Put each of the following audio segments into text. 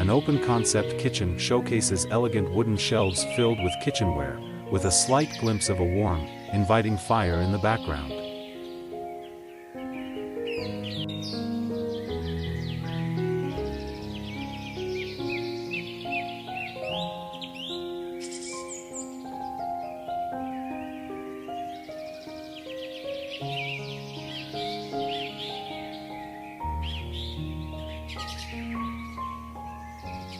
an open-concept kitchen showcases elegant wooden shelves filled with kitchenware, with a slight glimpse of a warm, inviting fire in the background.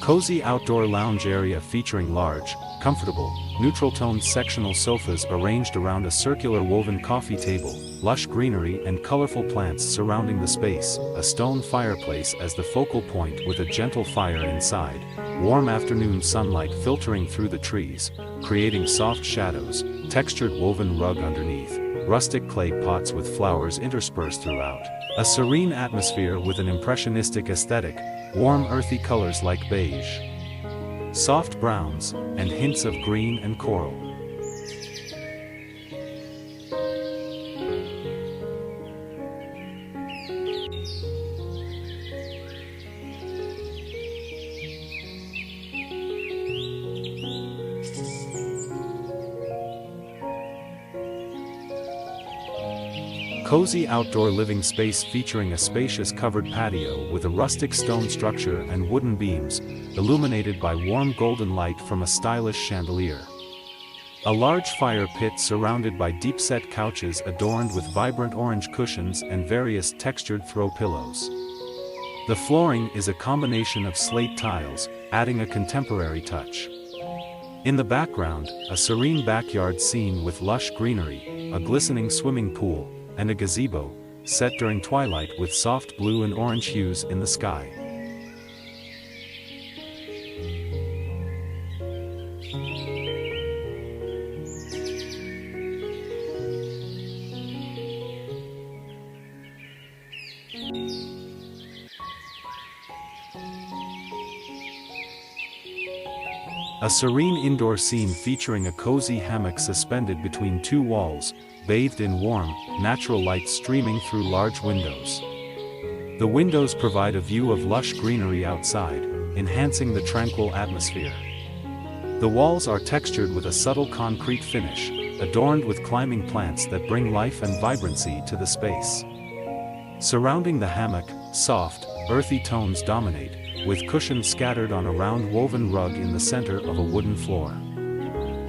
Cozy outdoor lounge area featuring large, comfortable, neutral-toned sectional sofas arranged around a circular woven coffee table, lush greenery and colorful plants surrounding the space, a stone fireplace as the focal point with a gentle fire inside, warm afternoon sunlight filtering through the trees, creating soft shadows, textured woven rug underneath, rustic clay pots with flowers interspersed throughout. A serene atmosphere with an impressionistic aesthetic, warm earthy colors like beige, soft browns, and hints of green and coral. Cozy outdoor living space featuring a spacious covered patio with a rustic stone structure and wooden beams, illuminated by warm golden light from a stylish chandelier. A large fire pit surrounded by deep-set couches adorned with vibrant orange cushions and various textured throw pillows. The flooring is a combination of slate tiles, adding a contemporary touch. In the background, a serene backyard scene with lush greenery, a glistening swimming pool, and a gazebo, set during twilight with soft blue and orange hues in the sky. A serene indoor scene featuring a cozy hammock suspended between two walls, bathed in warm, natural light streaming through large windows. The windows provide a view of lush greenery outside, enhancing the tranquil atmosphere. The walls are textured with a subtle concrete finish, adorned with climbing plants that bring life and vibrancy to the space. Surrounding the hammock, soft, earthy tones dominate, with cushions scattered on a round woven rug in the center of a wooden floor.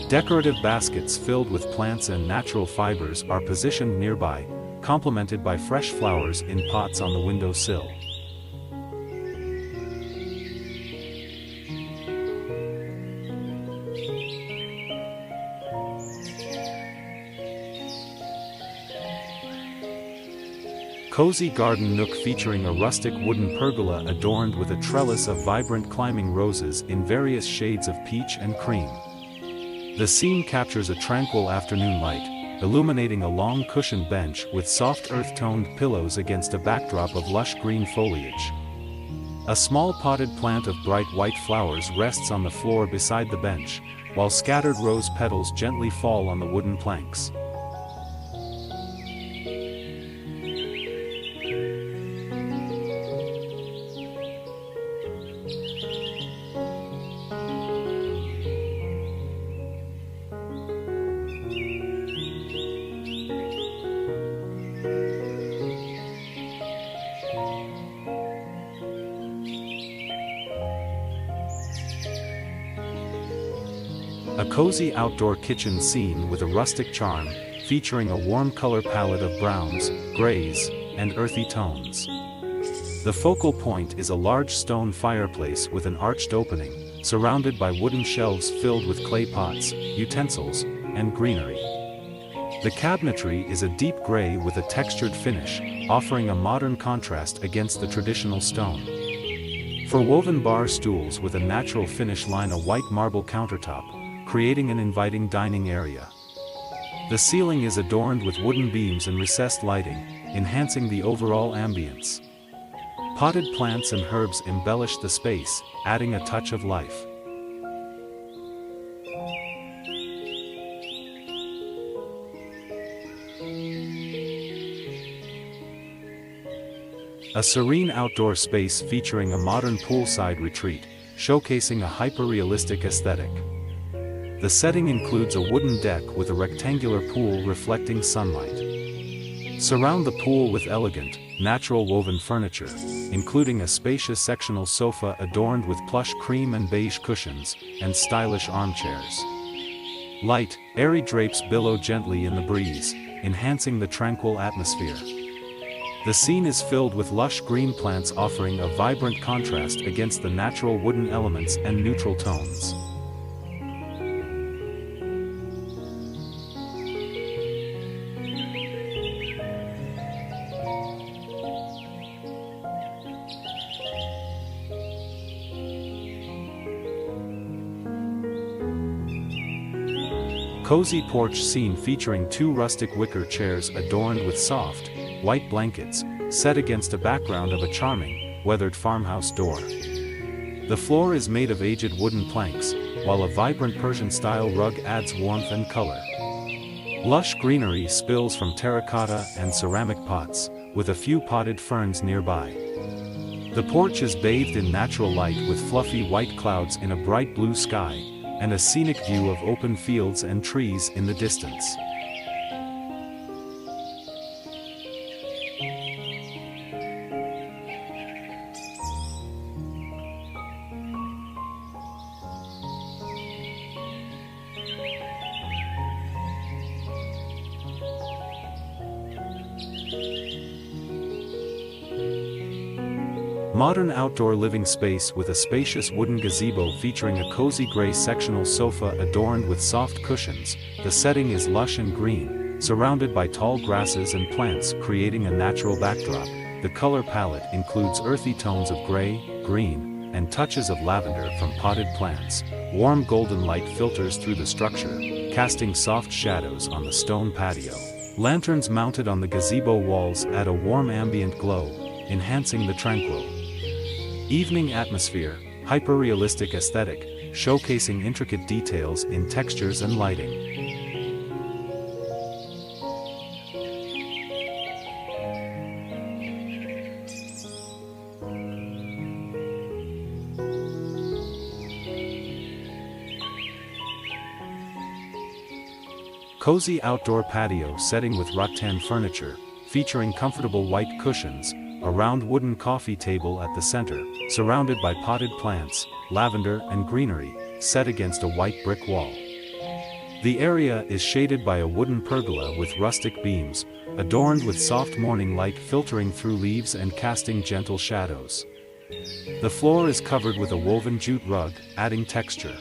Decorative baskets filled with plants and natural fibers are positioned nearby, complemented by fresh flowers in pots on the windowsill. Cozy garden nook featuring a rustic wooden pergola adorned with a trellis of vibrant climbing roses in various shades of peach and cream. The scene captures a tranquil afternoon light, illuminating a long cushioned bench with soft earth-toned pillows against a backdrop of lush green foliage. A small potted plant of bright white flowers rests on the floor beside the bench, while scattered rose petals gently fall on the wooden planks. A cozy outdoor kitchen scene with a rustic charm, featuring a warm color palette of browns, grays, and earthy tones. The focal point is a large stone fireplace with an arched opening, surrounded by wooden shelves filled with clay pots, utensils, and greenery. The cabinetry is a deep gray with a textured finish, offering a modern contrast against the traditional stone. For woven bar stools with a natural finish line a white marble countertop, creating an inviting dining area. The ceiling is adorned with wooden beams and recessed lighting, enhancing the overall ambience. Potted plants and herbs embellish the space, adding a touch of life. A serene outdoor space featuring a modern poolside retreat, showcasing a hyper-realistic aesthetic. The setting includes a wooden deck with a rectangular pool reflecting sunlight. Surround the pool with elegant, natural woven furniture, including a spacious sectional sofa adorned with plush cream and beige cushions, and stylish armchairs. Light, airy drapes billow gently in the breeze, enhancing the tranquil atmosphere. The scene is filled with lush green plants offering a vibrant contrast against the natural wooden elements and neutral tones. Cozy porch scene featuring 2 rustic wicker chairs adorned with soft, white blankets, set against a background of a charming, weathered farmhouse door. The floor is made of aged wooden planks, while a vibrant Persian-style rug adds warmth and color. Lush greenery spills from terracotta and ceramic pots, with a few potted ferns nearby. The porch is bathed in natural light with fluffy white clouds in a bright blue sky, and a scenic view of open fields and trees in the distance. Modern outdoor living space with a spacious wooden gazebo featuring a cozy gray sectional sofa adorned with soft cushions. The setting is lush and green, surrounded by tall grasses and plants creating a natural backdrop. The color palette includes earthy tones of gray, green, and touches of lavender from potted plants. Warm golden light filters through the structure, casting soft shadows on the stone patio. Lanterns mounted on the gazebo walls add a warm ambient glow, enhancing the tranquil evening atmosphere. Hyper-realistic aesthetic, showcasing intricate details in textures and lighting. Cozy outdoor patio setting with rattan furniture, featuring comfortable white cushions, a round wooden coffee table at the center, surrounded by potted plants, lavender and greenery, set against a white brick wall. The area is shaded by a wooden pergola with rustic beams, adorned with soft morning light filtering through leaves and casting gentle shadows. The floor is covered with a woven jute rug, adding texture.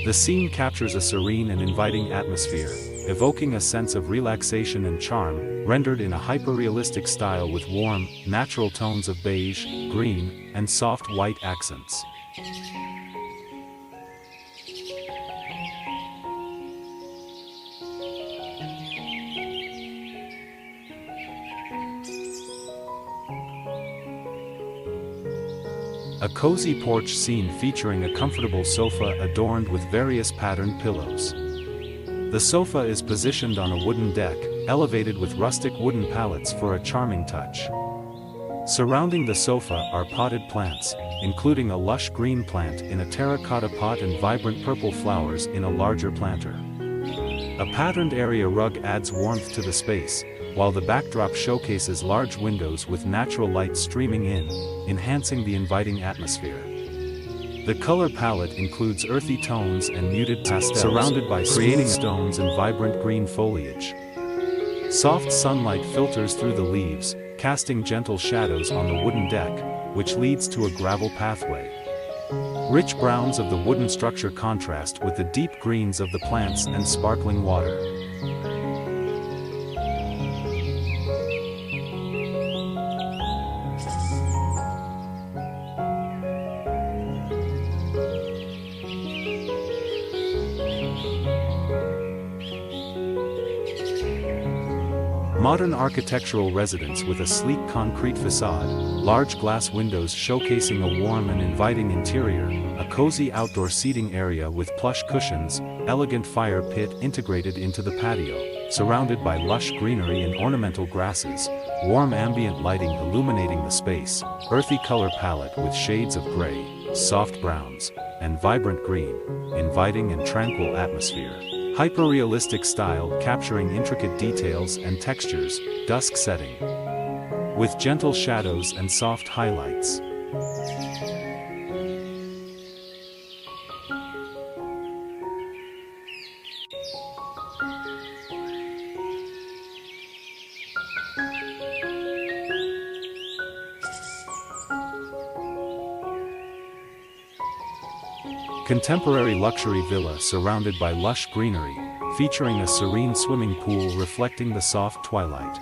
The scene captures a serene and inviting atmosphere, evoking a sense of relaxation and charm, rendered in a hyper-realistic style with warm, natural tones of beige, green, and soft white accents. A cozy porch scene featuring a comfortable sofa adorned with various patterned pillows. The sofa is positioned on a wooden deck, elevated with rustic wooden pallets for a charming touch. Surrounding the sofa are potted plants, including a lush green plant in a terracotta pot and vibrant purple flowers in a larger planter. A patterned area rug adds warmth to the space, while the backdrop showcases large windows with natural light streaming in, enhancing the inviting atmosphere. The color palette includes earthy tones and muted pastels, surrounded by creating stones and vibrant green foliage. Soft sunlight filters through the leaves, casting gentle shadows on the wooden deck, which leads to a gravel pathway. Rich browns of the wooden structure contrast with the deep greens of the plants and sparkling water. Modern architectural residence with a sleek concrete facade, large glass windows showcasing a warm and inviting interior, a cozy outdoor seating area with plush cushions, elegant fire pit integrated into the patio, surrounded by lush greenery and ornamental grasses, warm ambient lighting illuminating the space, earthy color palette with shades of gray, soft browns, and vibrant green, inviting and tranquil atmosphere. Hyper-realistic style capturing intricate details and textures, dusk setting, with gentle shadows and soft highlights. Contemporary luxury villa surrounded by lush greenery, featuring a serene swimming pool reflecting the soft twilight.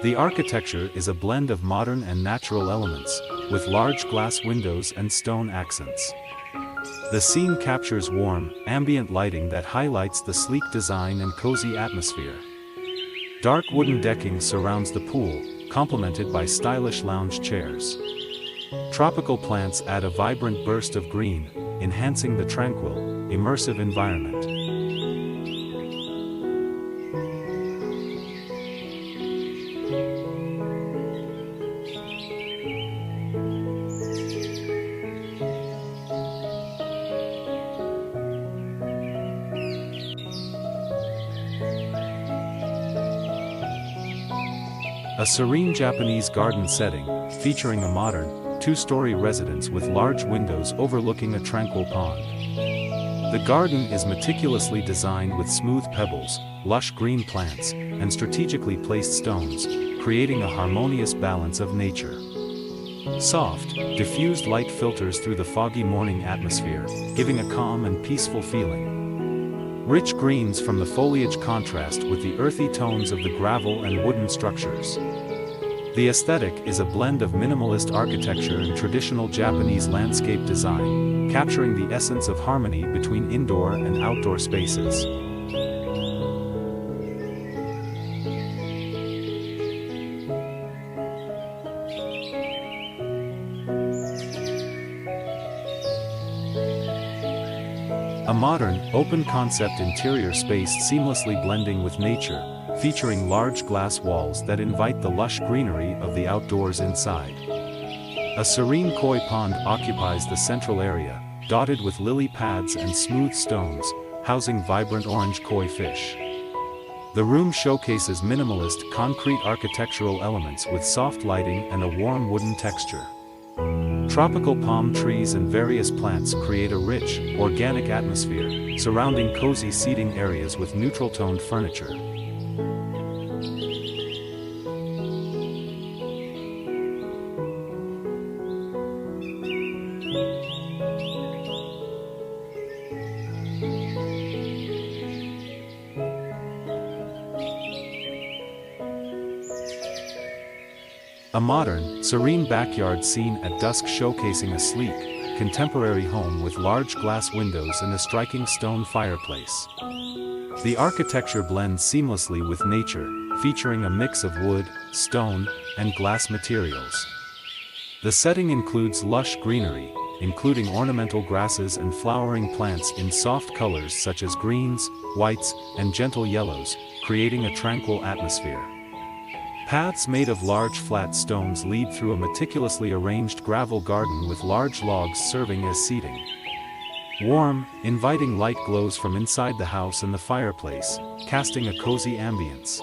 The architecture is a blend of modern and natural elements, with large glass windows and stone accents. The scene captures warm, ambient lighting that highlights the sleek design and cozy atmosphere. Dark wooden decking surrounds the pool, complemented by stylish lounge chairs. Tropical plants add a vibrant burst of green, enhancing the tranquil, immersive environment. A serene Japanese garden setting, featuring a modern, two-story residence with large windows overlooking a tranquil pond. The garden is meticulously designed with smooth pebbles, lush green plants, and strategically placed stones, creating a harmonious balance of nature. Soft, diffused light filters through the foggy morning atmosphere, giving a calm and peaceful feeling. Rich greens from the foliage contrast with the earthy tones of the gravel and wooden structures. The aesthetic is a blend of minimalist architecture and traditional Japanese landscape design, capturing the essence of harmony between indoor and outdoor spaces. A modern, open-concept interior space seamlessly blending with nature, featuring large glass walls that invite the lush greenery of the outdoors inside. A serene koi pond occupies the central area, dotted with lily pads and smooth stones, housing vibrant orange koi fish. The room showcases minimalist concrete architectural elements with soft lighting and a warm wooden texture. Tropical palm trees and various plants create a rich, organic atmosphere, surrounding cozy seating areas with neutral-toned furniture. A modern, serene backyard scene at dusk showcasing a sleek, contemporary home with large glass windows and a striking stone fireplace. The architecture blends seamlessly with nature, featuring a mix of wood, stone, and glass materials. The setting includes lush greenery, including ornamental grasses and flowering plants in soft colors such as greens, whites, and gentle yellows, creating a tranquil atmosphere. Paths made of large flat stones lead through a meticulously arranged gravel garden with large logs serving as seating. Warm, inviting light glows from inside the house and the fireplace, casting a cozy ambience.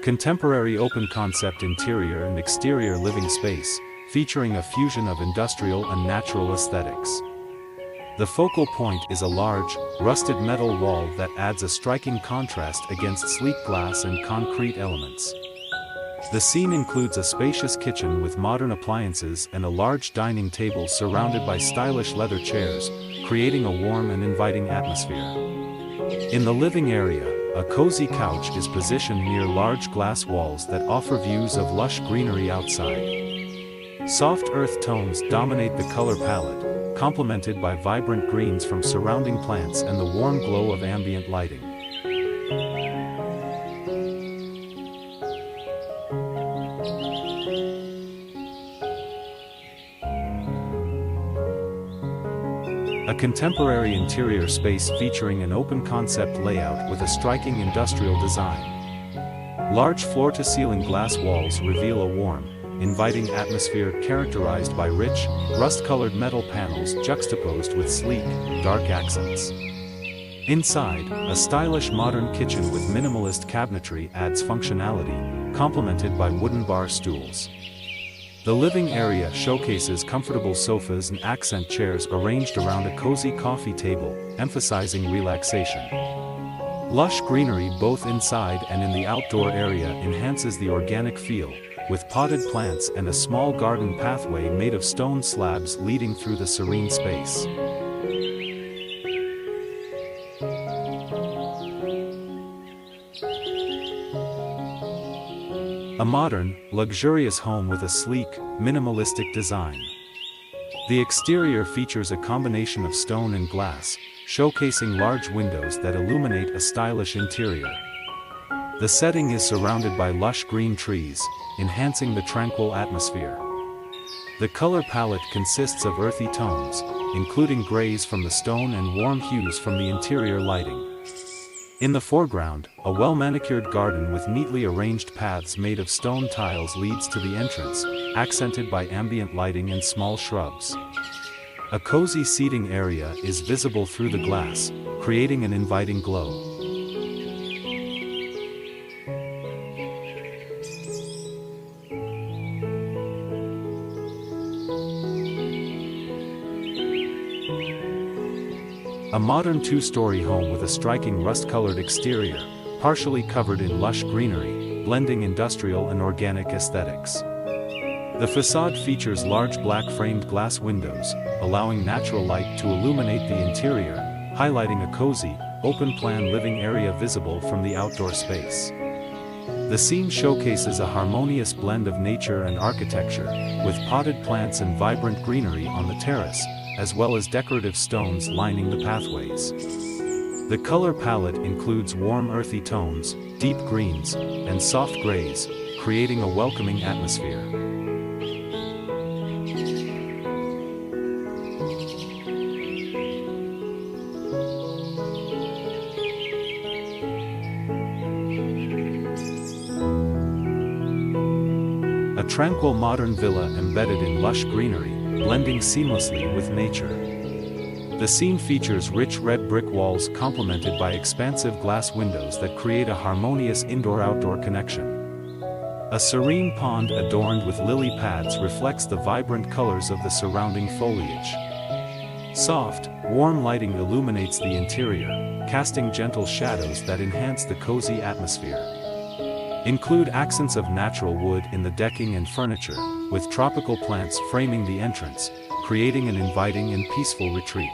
Contemporary open-concept interior and exterior living space, featuring a fusion of industrial and natural aesthetics. The focal point is a large, rusted metal wall that adds a striking contrast against sleek glass and concrete elements. The scene includes a spacious kitchen with modern appliances and a large dining table surrounded by stylish leather chairs, creating a warm and inviting atmosphere. In the living area, a cozy couch is positioned near large glass walls that offer views of lush greenery outside. Soft earth tones dominate the color palette, complemented by vibrant greens from surrounding plants and the warm glow of ambient lighting. A contemporary interior space featuring an open concept layout with a striking industrial design. Large floor-to-ceiling glass walls reveal a warm, inviting atmosphere characterized by rich, rust-colored metal panels juxtaposed with sleek, dark accents. Inside, a stylish modern kitchen with minimalist cabinetry adds functionality, complemented by wooden bar stools. The living area showcases comfortable sofas and accent chairs arranged around a cozy coffee table, emphasizing relaxation. Lush greenery both inside and in the outdoor area enhances the organic feel, with potted plants and a small garden pathway made of stone slabs leading through the serene space. A modern, luxurious home with a sleek, minimalistic design. The exterior features a combination of stone and glass, showcasing large windows that illuminate a stylish interior. The setting is surrounded by lush green trees, enhancing the tranquil atmosphere. The color palette consists of earthy tones, including grays from the stone and warm hues from the interior lighting. In the foreground, a well-manicured garden with neatly arranged paths made of stone tiles leads to the entrance, accented by ambient lighting and small shrubs. A cozy seating area is visible through the glass, creating an inviting glow. A modern two-story home with a striking rust-colored exterior, partially covered in lush greenery, blending industrial and organic aesthetics. The facade features large black-framed glass windows, allowing natural light to illuminate the interior, highlighting a cozy, open-plan living area visible from the outdoor space. The scene showcases a harmonious blend of nature and architecture, with potted plants and vibrant greenery on the terrace, as well as decorative stones lining the pathways. The color palette includes warm earthy tones, deep greens, and soft grays, creating a welcoming atmosphere. A tranquil modern villa embedded in lush greenery, blending seamlessly with nature. The scene features rich red brick walls complemented by expansive glass windows that create a harmonious indoor-outdoor connection. A serene pond adorned with lily pads reflects the vibrant colors of the surrounding foliage. Soft, warm lighting illuminates the interior, casting gentle shadows that enhance the cozy atmosphere. Include accents of natural wood in the decking and furniture, with tropical plants framing the entrance, creating an inviting and peaceful retreat.